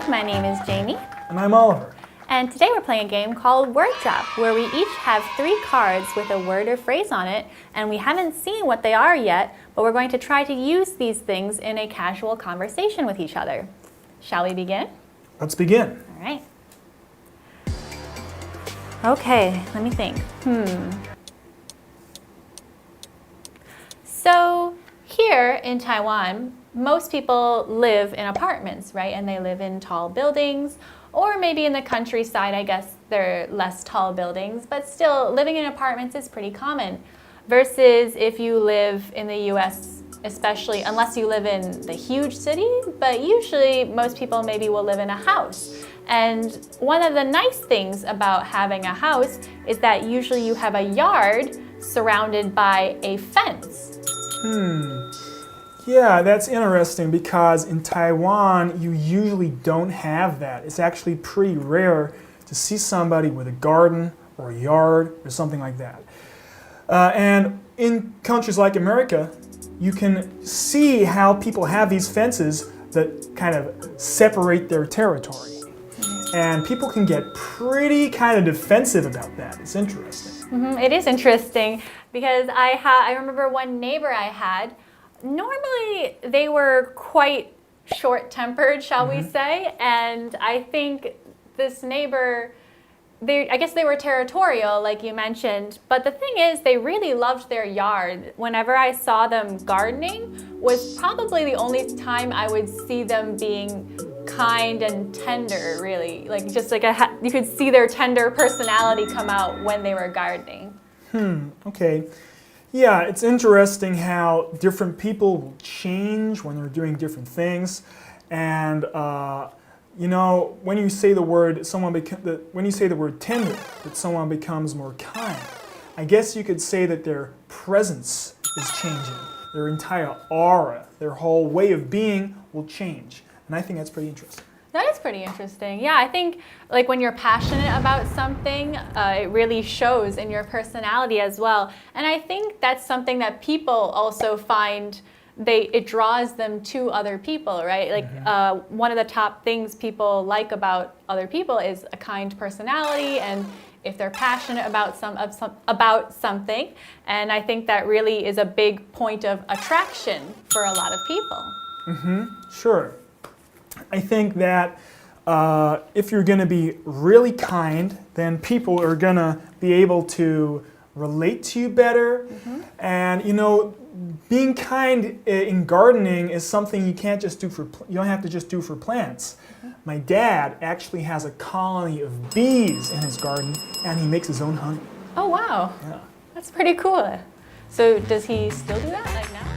my name is Jamie. And I'm Oliver. And today we're playing a game called Word Trap, where we each have 3 cards with a word or phrase on it, and we haven't seen what they are yet, but we're going to try to use these things in a casual conversation with each other. Shall we begin? Let's begin. All right. Okay, let me think. So here in Taiwan, most people live in apartments, right? And they live in tall buildings, or maybe in the countryside, I guess they're less tall buildings, but still living in apartments is pretty common. Versus if you live in the US, especially unless you live in the huge city, but usually most people maybe will live in a house. And one of the nice things about having a house is that usually you have a yard surrounded by a fence. Yeah, that's interesting because in Taiwan, you usually don't have that. It's actually pretty rare to see somebody with a garden or a yard or something like that. And in countries like America, you can see how people have these fences that kind of separate their territory. And people can get pretty kind of defensive about that. It's interesting. It is interesting because I remember one neighbor I had. Normally, they were quite short-tempered, shall we say, and I think this neighbor, I guess they were territorial, like you mentioned, but the thing is, they really loved their yard. Whenever I saw them gardening was probably the only time I would see them being kind and tender, really. Like, just like you could see their tender personality come out when they were gardening. Okay. Yeah, it's interesting how different people will change when they're doing different things, and you know, when you say the word tender, that someone becomes more kind. I guess you could say that their presence is changing, their entire aura, their whole way of being will change, and I think that's pretty interesting. That is pretty interesting. Yeah, I think like when you're passionate about something, it really shows in your personality as well. And I think that's something that people also find, it draws them to other people, right? Like one of the top things people like about other people is a kind personality, and if they're passionate about something. And I think that really is a big point of attraction for a lot of people. Sure. I think that if you're going to be really kind, then people are going to be able to relate to you better. And you know, being kind in gardening is something you can't just do you don't have to just do for plants. My dad actually has a colony of bees in his garden, and he makes his own honey. Oh wow, Yeah. that's pretty cool. So does he still do that like now?